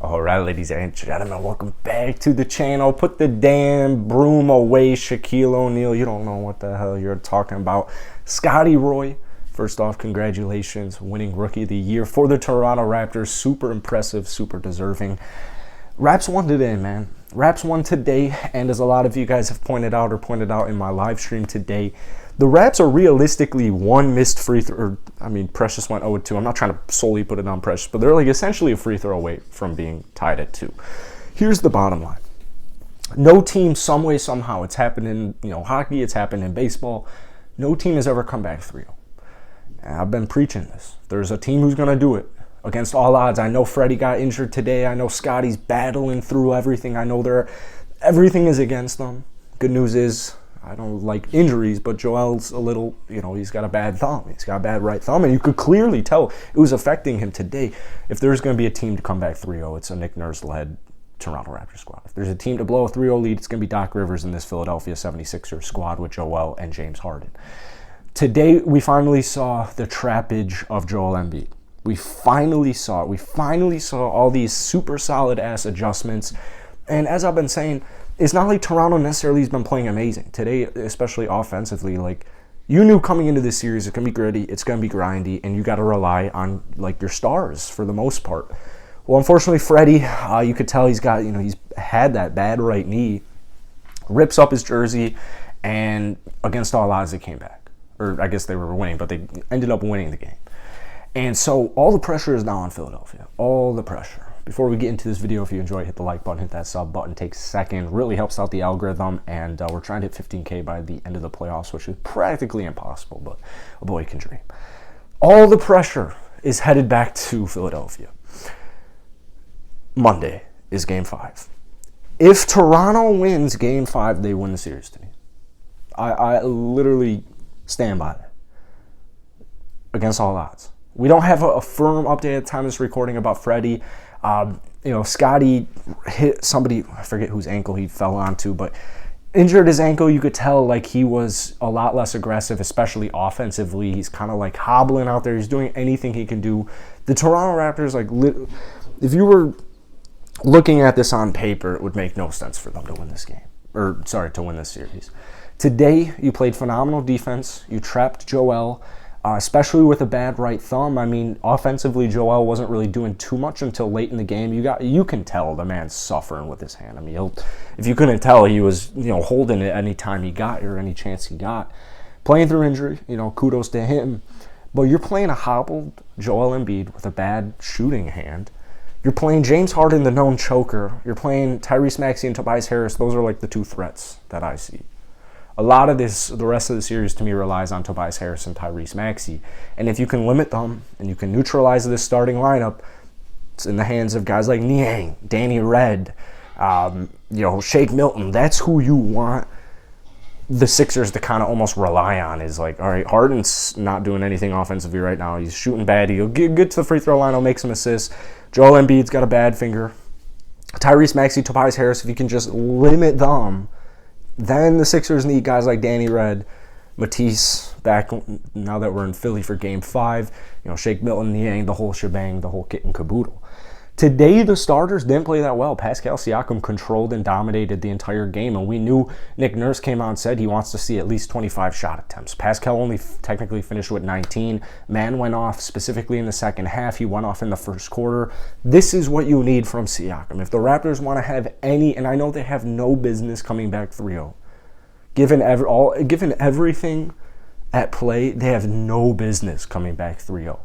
Alright, ladies and gentlemen, welcome back to the channel. Put the damn broom away, Shaquille O'Neal. You don't know what the hell you're talking about. Scotty Roy, first off, congratulations, winning Rookie of the Year for the Toronto Raptors. Super impressive, super deserving. Raps won today, man. Raps won today, and as a lot of you guys have pointed out in my live stream today, the Raps are realistically one missed free throw. Precious went 0-2. I'm not trying to solely put it on Precious, but they're like essentially a free throw away from being tied at 2. Here's the bottom line. No team, some way, somehow, it's happened in hockey, it's happened in baseball. No team has ever come back 3-0. And I've been preaching this. There's a team who's going to do it against all odds. I know Freddie got injured today. I know Scotty's battling through everything. I know everything is against them. Good news is, I don't like injuries, but Joel's a little, he's got a bad thumb. He's got a bad right thumb, and you could clearly tell it was affecting him today. If there's going to be a team to come back 3-0, it's a Nick Nurse-led Toronto Raptors squad. If there's a team to blow a 3-0 lead, it's going to be Doc Rivers in this Philadelphia 76ers squad with Joel and James Harden. Today, we finally saw the trappage of Joel Embiid. We finally saw it. We finally saw all these super solid-ass adjustments. And as I've been saying, it's not like Toronto necessarily has been playing amazing. Today, especially offensively, you knew coming into this series, it's going to be gritty, it's going to be grindy, and you got to rely on, your stars for the most part. Well, unfortunately, Freddie, you could tell he's had that bad right knee, rips up his jersey, and against all odds, they came back. Or I guess they were winning, but they ended up winning the game. And so all the pressure is now on Philadelphia. All the pressure. Before we get into this video, if you enjoy it, hit the like button, hit that sub button, takes a second. Really helps out the algorithm, and we're trying to hit 15K by the end of the playoffs, which is practically impossible, but a boy can dream. All the pressure is headed back to Philadelphia. Monday is Game 5. If Toronto wins Game 5, they win the series to me. I literally stand by that. Against all odds. We don't have a firm update at the time of this recording about Freddie. Scotty hit somebody, I forget whose ankle he fell onto, but injured his ankle. You could tell he was a lot less aggressive, especially offensively. He's kind of hobbling out there. He's doing anything he can do. The Toronto Raptors, if you were looking at this on paper, it would make no sense for them to win this game. To win this series. Today, you played phenomenal defense. You trapped Joel. Especially with a bad right thumb. Offensively, Joel wasn't really doing too much until late in the game. You can tell the man's suffering with his hand. If you couldn't tell, he was holding it any time he got or any chance he got. Playing through injury, kudos to him. But you're playing a hobbled Joel Embiid with a bad shooting hand. You're playing James Harden, the known choker. You're playing Tyrese Maxey and Tobias Harris. Those are the two threats that I see. A lot of the rest of the series to me relies on Tobias Harris and Tyrese Maxey. And if you can limit them and you can neutralize this starting lineup, it's in the hands of guys like Niang, Danny Red, Shake Milton. That's who you want the Sixers to kind of almost rely on. Is all right, Harden's not doing anything offensively right now. He's shooting bad. He'll get to the free throw line. He'll make some assists. Joel Embiid's got a bad finger. Tyrese Maxey, Tobias Harris, if you can just limit them, then the Sixers need guys like Danny Red, Matisse, back now that we're in Philly for Game 5, Shake Milton, Niang, the whole shebang, the whole kit and caboodle. Today, the starters didn't play that well. Pascal Siakam controlled and dominated the entire game, and we knew Nick Nurse came out and said he wants to see at least 25 shot attempts. Pascal only technically finished with 19. Man went off specifically in the second half. He went off in the first quarter. This is what you need from Siakam. If the Raptors want to have any, and I know they have no business coming back 3-0, given everything at play, they have no business coming back 3-0.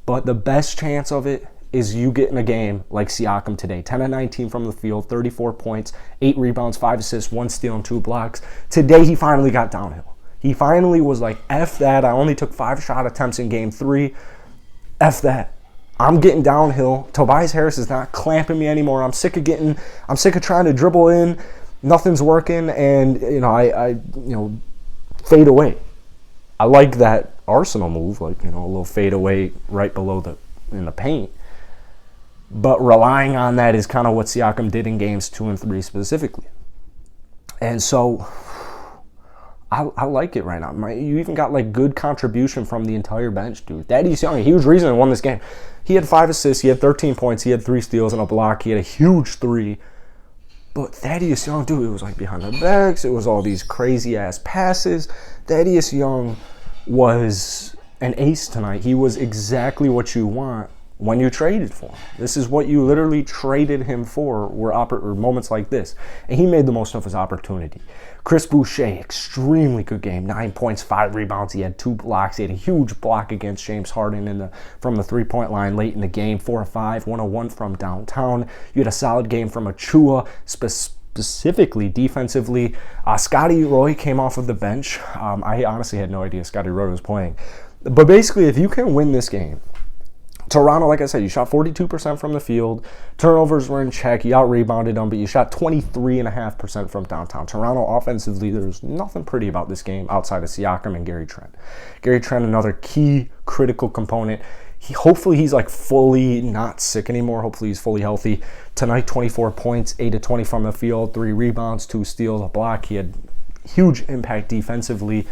But the best chance of it is you get in a game like Siakam today. 10 of 19 from the field, 34 points, 8 rebounds, 5 assists, 1 steal, and 2 blocks. Today, he finally got downhill. He finally was F that. I only took 5 shot attempts in Game 3. F that. I'm getting downhill. Tobias Harris is not clamping me anymore. I'm sick of trying to dribble in. Nothing's working, and, I fade away. I like that Arsenal move, a little fade away right below in the paint. But relying on that is kind of what Siakam did in Games 2 and 3 specifically. And so I like it right now. You even got like good contribution from the entire bench, dude. Thaddeus Young, a huge reason he won this game. He had 5 assists, he had 13 points, he had 3 steals and a block, he had a huge 3. But Thaddeus Young, dude, it was like behind the backs. It was all these crazy-ass passes. Thaddeus Young was an ace tonight. He was exactly what you want when you traded for him. This is what you literally traded him for, were moments like this. And he made the most of his opportunity. Chris Boucher, extremely good game. 9 points, 5 rebounds. He had 2 blocks. He had a huge block against James Harden from the three-point line late in the game. 4 of 5, 101 from downtown. You had a solid game from Achua, specifically defensively. Scotty Roy came off of the bench. I honestly had no idea Scotty Roy was playing. But basically, if you can win this game, Toronto, like I said, you shot 42% from the field. Turnovers were in check. You out-rebounded them, but you shot 23.5% from downtown. Toronto, offensively, there's nothing pretty about this game outside of Siakam and Gary Trent. Gary Trent, another key, critical component. Hopefully he's like fully not sick anymore. Hopefully he's fully healthy. Tonight, 24 points, 8 of 20 from the field, 3 rebounds, 2 steals, a block. He had huge impact defensively.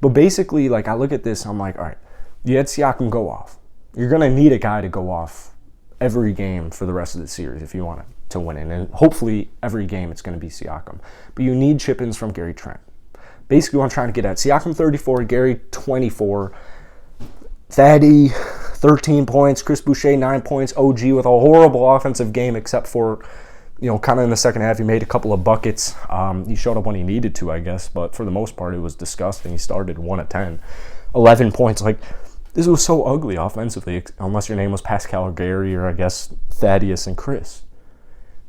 But basically, like I look at this, I'm like, all right, you had Siakam go off. You're going to need a guy to go off every game for the rest of the series if you want to win it. And hopefully every game it's going to be Siakam. But you need chip-ins from Gary Trent. Basically what I'm trying to get at, Siakam 34, Gary 24, Thaddy 13 points, Chris Boucher 9 points, OG with a horrible offensive game except for, kind of in the second half he made a couple of buckets. He showed up when he needed to, I guess, but for the most part it was disgusting. He started 1 of 10, 11 points. Like, this was so ugly offensively, unless your name was Pascal or Gary or I guess Thaddeus and Chris.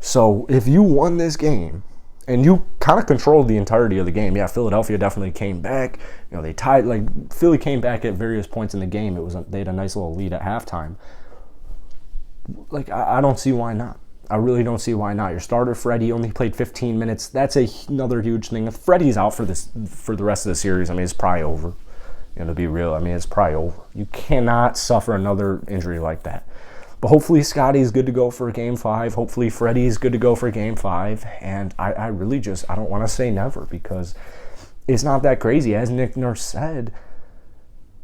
So if you won this game, and you kind of controlled the entirety of the game. Yeah, Philadelphia definitely came back. They tied. Like Philly came back at various points in the game. They had a nice little lead at halftime. Like I don't see why not. I really don't see why not. Your starter Freddie only played 15 minutes. That's another huge thing. If Freddie's out for the rest of the series, I mean it's probably over. To be real, I mean it's probably over. You cannot suffer another injury like that. But hopefully Scotty's good to go for Game 5. Hopefully Freddie's good to go for Game 5. And I really I don't want to say never because it's not that crazy. As Nick Nurse said,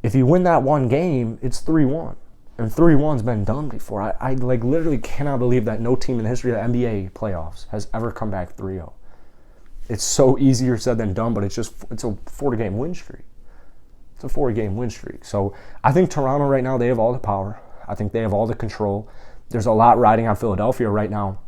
if you win that one game, it's 3-1. And 3-1's been done before. I literally cannot believe that no team in the history of the NBA playoffs has ever come back 3-0. It's so easier said than done, but it's a 4-game win streak. It's a 4-game win streak. So I think Toronto right now, they have all the power. I think they have all the control. There's a lot riding on Philadelphia right now.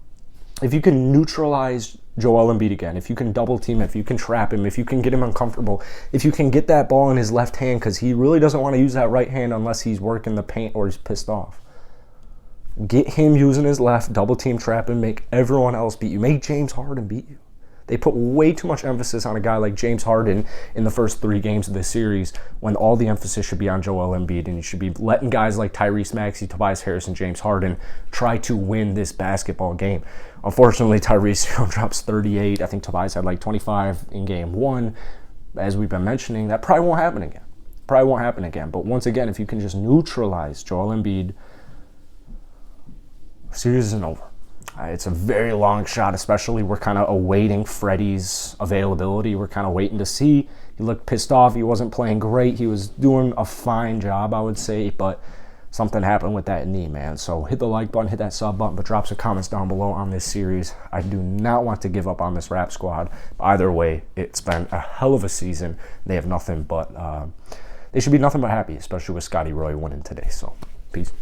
If you can neutralize Joel Embiid again, if you can double team him, if you can trap him, if you can get him uncomfortable, if you can get that ball in his left hand because he really doesn't want to use that right hand unless he's working the paint or he's pissed off. Get him using his left, double team, trap him, make everyone else beat you. Make James Harden beat you. They put way too much emphasis on a guy like James Harden in the first 3 games of this series when all the emphasis should be on Joel Embiid, and you should be letting guys like Tyrese Maxey, Tobias Harris, and James Harden try to win this basketball game. Unfortunately, Tyrese drops 38. I think Tobias had like 25 in Game 1. As we've been mentioning, that probably won't happen again. But once again, if you can just neutralize Joel Embiid, the series isn't over. It's a very long shot, especially we're kind of awaiting Freddie's availability. We're kind of waiting to see. He looked pissed off. He wasn't playing great. He was doing a fine job, I would say, but something happened with that knee, man. So hit the like button, hit that sub button, but drop some comments down below on this series. I do not want to give up on this Rap squad. Either way, it's been a hell of a season. They have nothing but, they should be nothing but happy, especially with Scotty Roy winning today. So, peace.